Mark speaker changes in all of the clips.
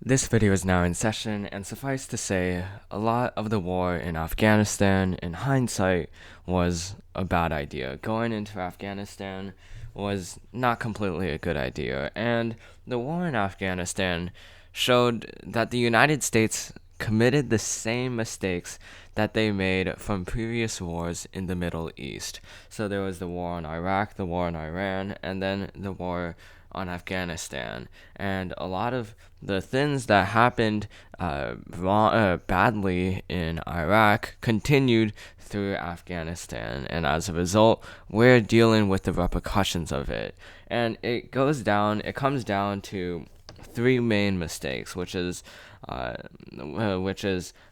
Speaker 1: This video is now in session, and suffice to say, a lot of the war in Afghanistan, in hindsight, was a bad idea. Going into Afghanistan was not completely a good idea, and the war in Afghanistan showed that the United States committed the same mistakes that they made from previous wars in the Middle East. So there was the war in Iraq, the war in Iran, and then the war on Afghanistan. And a lot of the things that happened badly in Iraq continued through Afghanistan. And as a result, we're dealing with the repercussions of it. And it comes down to three main mistakes, which is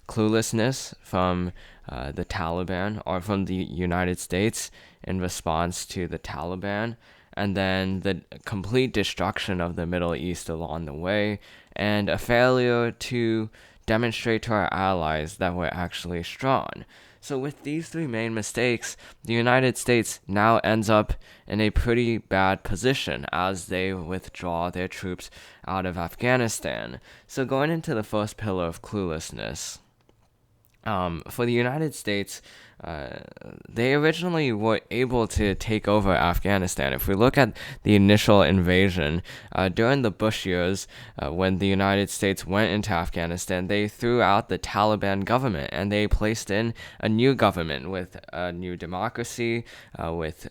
Speaker 1: cluelessness from the Taliban, or from the United States in response to the Taliban, and then the complete destruction of the Middle East along the way, and a failure to demonstrate to our allies that we're actually strong. So with these three main mistakes, the United States now ends up in a pretty bad position as they withdraw their troops out of Afghanistan. So going into the first pillar of cluelessness, for the United States, they originally were able to take over Afghanistan. If we look at the initial invasion, during the Bush years, when the United States went into Afghanistan, they threw out the Taliban government and they placed in a new government with a new democracy, with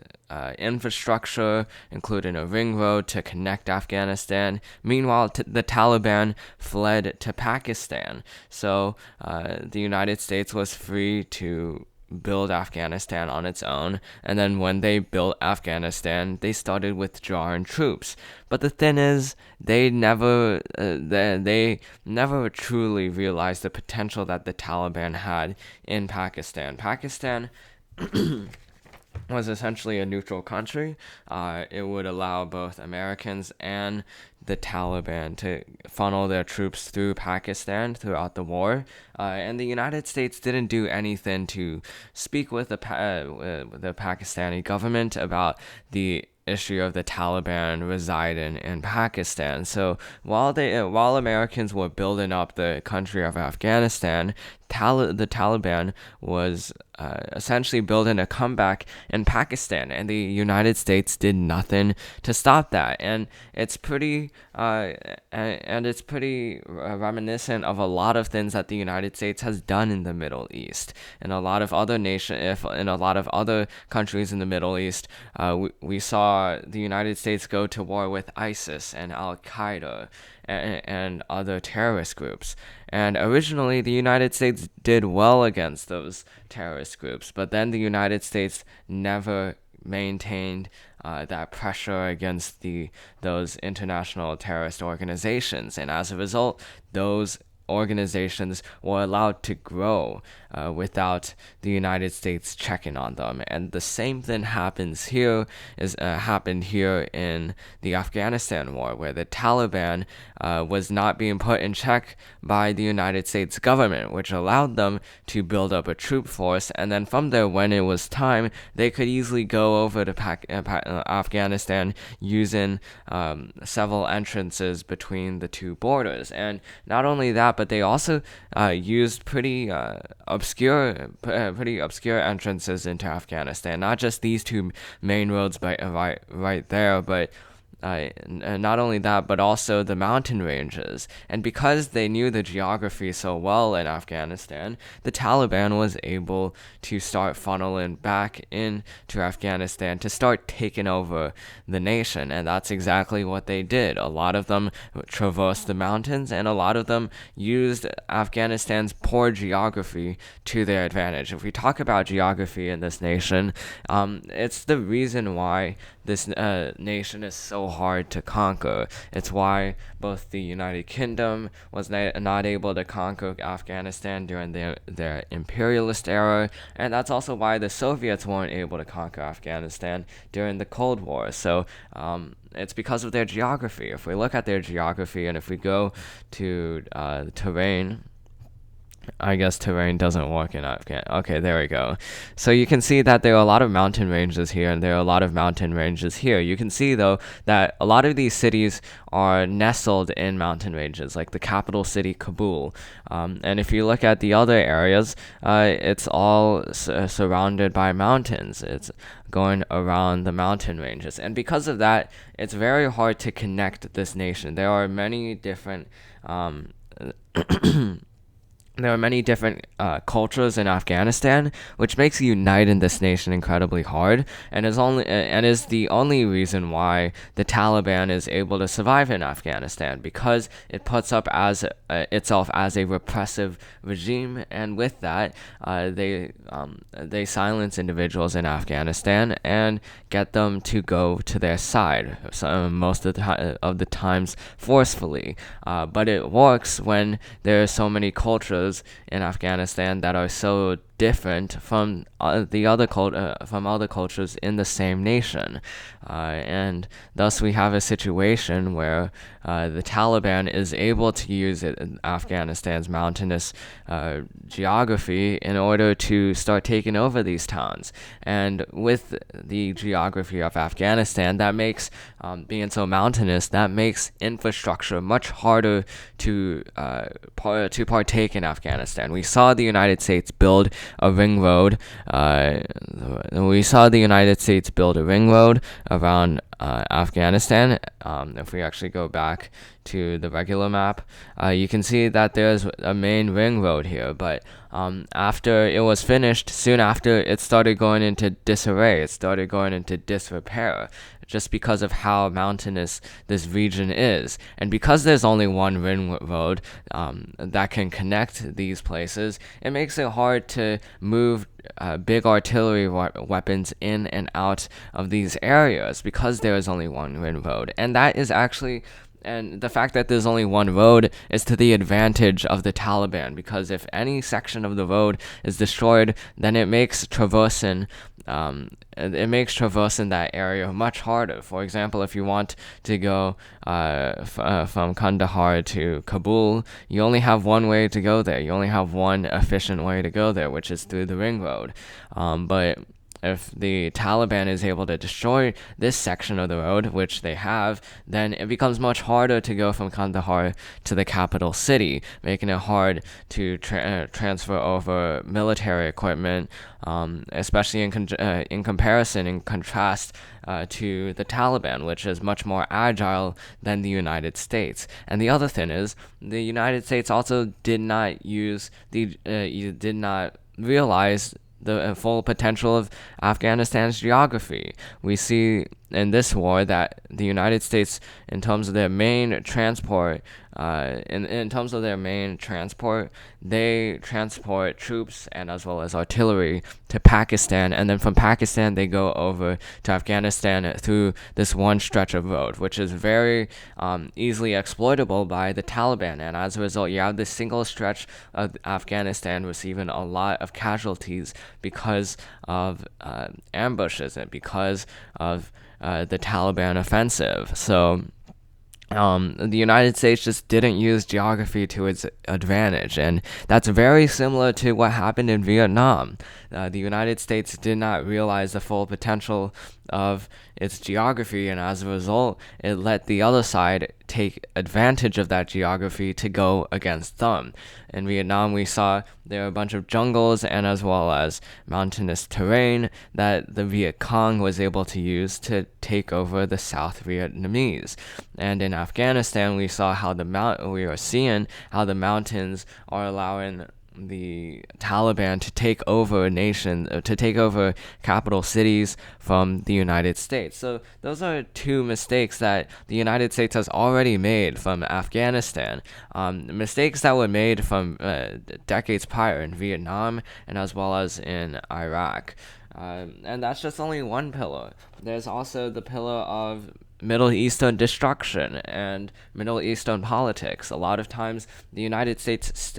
Speaker 1: infrastructure, including a ring road to connect Afghanistan. Meanwhile, the Taliban fled to Pakistan. So the United States was free to build Afghanistan on its own, and then when they built Afghanistan, they started withdrawing troops. But the thing is, they never truly realized the potential that the Taliban had in Pakistan. Pakistan was essentially a neutral country. It would allow both Americans and the Taliban to funnel their troops through Pakistan throughout the war. And the United States didn't do anything to speak with the Pakistani government about the issue of the Taliban residing in Pakistan. So while Americans were building up the country of Afghanistan, the Taliban was essentially building a comeback in Pakistan, and the United States did nothing to stop that. And it's pretty reminiscent of a lot of things that the United States has done in the Middle East. In a lot of other countries in the Middle East, we saw the United States go to war with ISIS and Al Qaeda and other terrorist groups. And originally, the United States did well against those terrorist groups, but then the United States never maintained that pressure against those international terrorist organizations, and as a result, those organizations were allowed to grow without the United States checking on them. And the same thing happened here in the Afghanistan war, where the Taliban was not being put in check by the United States government, which allowed them to build up a troop force, and then from there, when it was time, they could easily go over to Afghanistan using several entrances between the two borders. And not only that, but they also used pretty obscure entrances into Afghanistan. Not just these two main roads right there, but not only that, but also the mountain ranges. And because they knew the geography so well in Afghanistan, the Taliban was able to start funneling back into Afghanistan to start taking over the nation. And that's exactly what they did. A lot of them traversed the mountains, and a lot of them used Afghanistan's poor geography to their advantage. If we talk about geography in this nation, it's the reason why this nation is so hard to conquer. It's why both the United Kingdom was not able to conquer Afghanistan during their imperialist era, and that's also why the Soviets weren't able to conquer Afghanistan during the Cold War. So it's because of their geography. If we look at their geography, and if we go to the terrain, I guess terrain doesn't work in Afghan. Okay, there we go. So you can see that there are a lot of mountain ranges here, and there are a lot of mountain ranges here. You can see though that a lot of these cities are nestled in mountain ranges, like the capital city, Kabul. And if you look at the other areas, it's all surrounded by mountains. It's going around the mountain ranges, and because of that, it's very hard to connect this nation. There are many different there are many different cultures in Afghanistan, which makes uniting this nation incredibly hard, and is the only reason why the Taliban is able to survive in Afghanistan, because it puts up as itself as a repressive regime, and with that, they silence individuals in Afghanistan and get them to go to their side. Most of the times forcefully, but it works when there are so many cultures in Afghanistan that are so different from from other cultures in the same nation, and thus we have a situation where the Taliban is able to use Afghanistan's mountainous geography in order to start taking over these towns. And with the geography of Afghanistan, that makes being so mountainous, that makes infrastructure much harder to partake in Afghanistan. We saw the United States build a ring road. We saw the United States build a ring road around Afghanistan. If we actually go back to the regular map, you can see that there's a main ring road here, but after it was finished, soon after, it started going into disarray. It started going into disrepair, just because of how mountainous this region is. And because there's only one ring road that can connect these places, it makes it hard to move big artillery weapons in and out of these areas, because there is only one ring road. And the fact that there's only one road is to the advantage of the Taliban, because if any section of the road is destroyed, then it makes traversing that area much harder. For example, if you want to go from Kandahar to Kabul, you only have one way to go there. You only have one efficient way to go there, which is through the ring road. But if the Taliban is able to destroy this section of the road, which they have, then it becomes much harder to go from Kandahar to the capital city, making it hard to transfer over military equipment, especially in contrast to the Taliban, which is much more agile than the United States. And the other thing is, the United States also did not realize the full potential of Afghanistan's geography. We see in this war that the United States, in terms of their main transport, they transport troops and as well as artillery to Pakistan, and then from Pakistan they go over to Afghanistan through this one stretch of road, which is very easily exploitable by the Taliban. And as a result, you have this single stretch of Afghanistan receiving a lot of casualties because of ambushes and because of the Taliban offensive. So the United States just didn't use geography to its advantage, and that's very similar to what happened in Vietnam. The United States did not realize the full potential of its geography, and as a result, it let the other side take advantage of that geography to go against them. In Vietnam, we saw there were a bunch of jungles and as well as mountainous terrain that the Viet Cong was able to use to take over the South Vietnamese. And in Afghanistan, we are seeing how the mountains are allowing the Taliban to take over capital cities from the United States. So those are two mistakes that the United States has already made from Afghanistan. Mistakes that were made from decades prior in Vietnam and as well as in Iraq. And that's just only one pillar. There's also the pillar of Middle Eastern destruction and Middle Eastern politics. A lot of times, the United States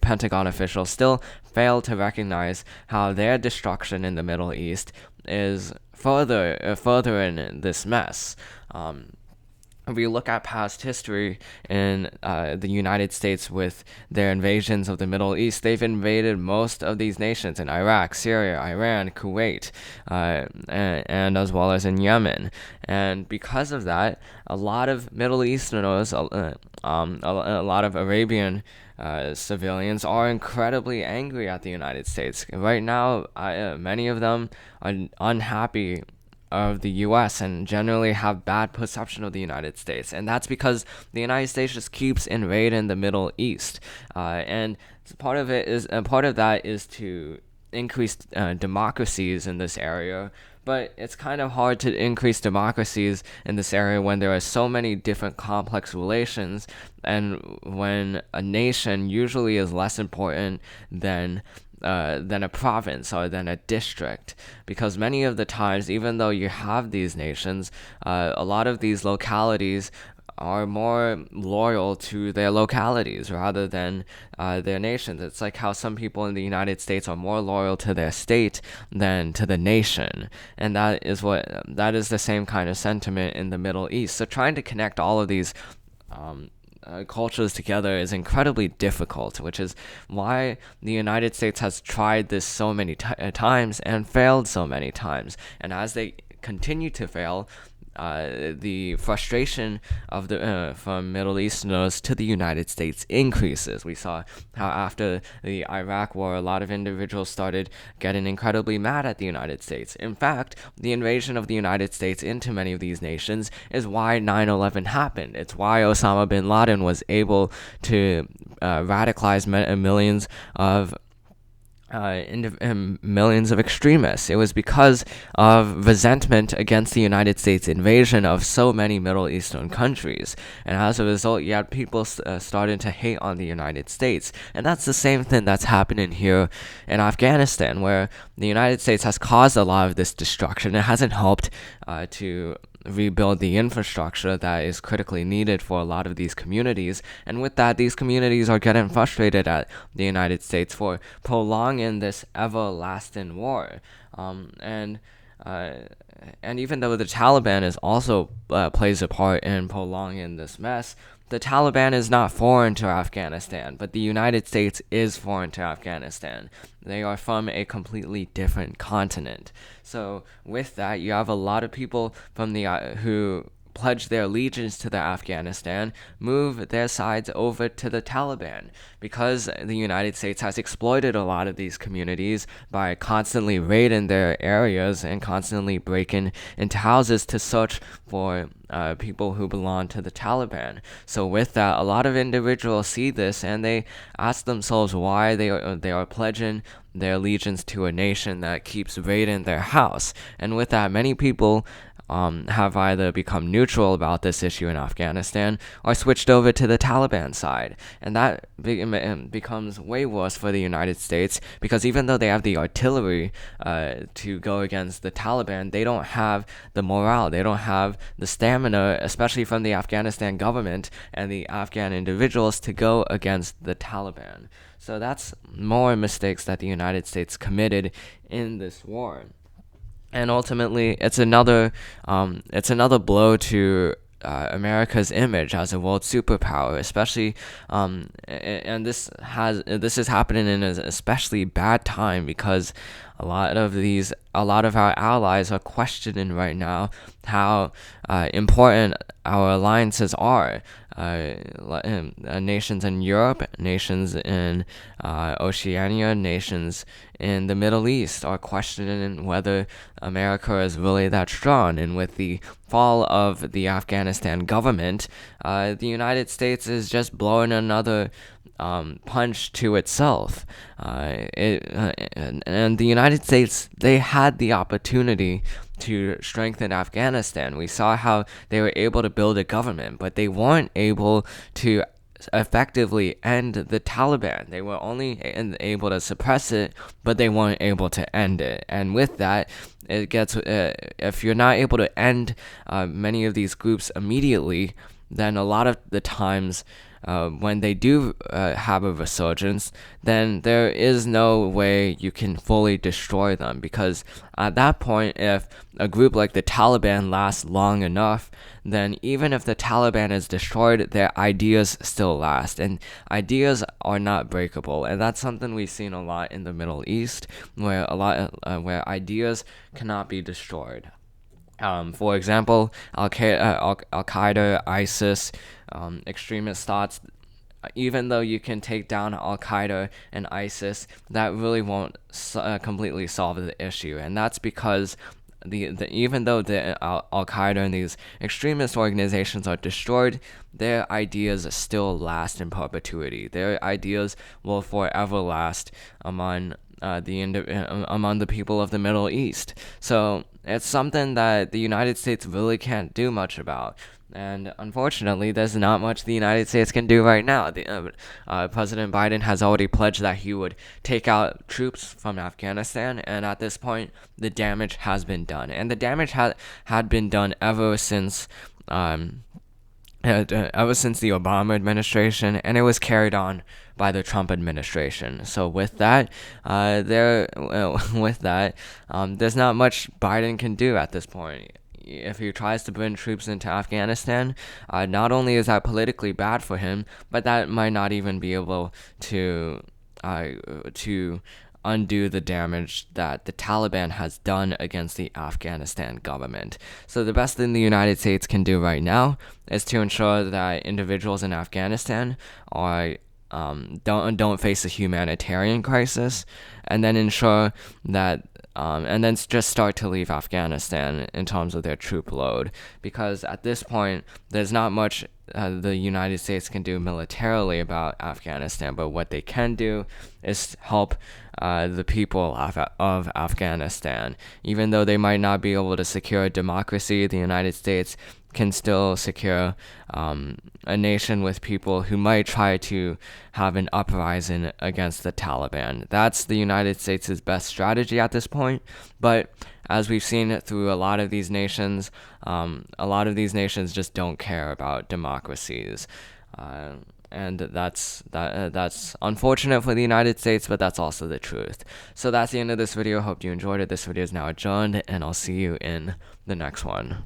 Speaker 1: Pentagon officials still fail to recognize how their destruction in the Middle East is furthering this mess. if we look at past history in the United States with their invasions of the Middle East, they've invaded most of these nations in Iraq, Syria, Iran, Kuwait, and as well as in Yemen. And because of that, a lot of Middle Easterners, a lot of Arabian civilians are incredibly angry at the United States. Right now, many of them are unhappy of the US and generally have bad perception of the United States. And that's because the United States just keeps invading the Middle East. And part of that is to increase democracies in this area. But it's kind of hard to increase democracies in this area when there are so many different complex relations, and when a nation usually is less important than a province or than a district, because many of the times, even though you have these nations, a lot of these localities are more loyal to their localities rather than their nations. It's like how some people in the United States are more loyal to their state than to the nation, and that is the same kind of sentiment in the Middle East. So trying to connect all of these cultures together is incredibly difficult, which is why the United States has tried this so many times and failed so many times. And as they continue to fail, the frustration of the from Middle Easterners to the United States increases. We saw how after the Iraq War, a lot of individuals started getting incredibly mad at the United States. In fact, the invasion of the United States into many of these nations is why 9/11 happened. It's why Osama bin Laden was able to radicalize millions of millions of extremists. It was because of resentment against the United States invasion of so many Middle Eastern countries. And as a result, you had people starting to hate on the United States. And that's the same thing that's happening here in Afghanistan, where the United States has caused a lot of this destruction. It hasn't helped to rebuild the infrastructure that is critically needed for a lot of these communities. And with that, these communities are getting frustrated at the United States for prolonging this everlasting war. And even though the Taliban is also plays a part in prolonging this mess, the Taliban is not foreign to Afghanistan, but the United States is foreign to Afghanistan. They are from a completely different continent. So with that, you have a lot of people from the who pledge their allegiance to the Afghanistan move their sides over to the Taliban, because the United States has exploited a lot of these communities by constantly raiding their areas and constantly breaking into houses to search for people who belong to the Taliban. So with that, a lot of individuals see this and they ask themselves why they are pledging their allegiance to a nation that keeps raiding their house. And with that, many people have either become neutral about this issue in Afghanistan or switched over to the Taliban side. And that becomes way worse for the United States, because even though they have the artillery to go against the Taliban, they don't have the morale, they don't have the stamina, especially from the Afghanistan government and the Afghan individuals, to go against the Taliban. So that's more mistakes that the United States committed in this war. And ultimately, it's another blow to America's image as a world superpower, especially, and this is happening in an especially bad time, because a lot of our allies are questioning right now how important our alliances are. Nations in Europe, nations in Oceania, nations in the Middle East are questioning whether America is really that strong. And with the fall of the Afghanistan government, the United States is just blowing another punch to itself. And the United States, they had the opportunity to strengthen Afghanistan. We saw how they were able to build a government, but they weren't able to effectively end the Taliban. They were only able to suppress it, but they weren't able to end it. And with that, if you're not able to end many of these groups immediately, then a lot of the times when they do have a resurgence, then there is no way you can fully destroy them, because at that point, if a group like the Taliban lasts long enough, then even if the Taliban is destroyed, their ideas still last, and ideas are not breakable, and that's something we've seen a lot in the Middle East, where where ideas cannot be destroyed. For example, Al-Qaeda, ISIS, extremist thoughts. Even though you can take down Al Qaeda and ISIS, that really won't completely solve the issue, and that's because even though the Al Qaeda and these extremist organizations are destroyed, their ideas still last in perpetuity. Their ideas will forever last among among the people of the Middle East. So it's something that the United States really can't do much about. And unfortunately, there's not much the United States can do right now. President Biden has already pledged that he would take out troops from Afghanistan, and at this point, the damage has been done. And the damage had been done ever since the Obama administration, and it was carried on by the Trump administration. So with that, there's not much Biden can do at this point. If he tries to bring troops into Afghanistan, not only is that politically bad for him, but that might not even be able to undo the damage that the Taliban has done against the Afghanistan government. So the best thing the United States can do right now is to ensure that individuals in Afghanistan are don't face a humanitarian crisis, and then ensure that and then just start to leave Afghanistan in terms of their troop load, because at this point there's not much the United States can do militarily about Afghanistan, but what they can do is help the people of Afghanistan. Even though they might not be able to secure democracy, the United States can still secure a nation with people who might try to have an uprising against the Taliban. That's the United States' best strategy at this point, but as we've seen through a lot of these nations just don't care about democracies. And that's unfortunate for the United States, but that's also the truth. So that's the end of this video. Hope you enjoyed it. This video is now adjourned, and I'll see you in the next one.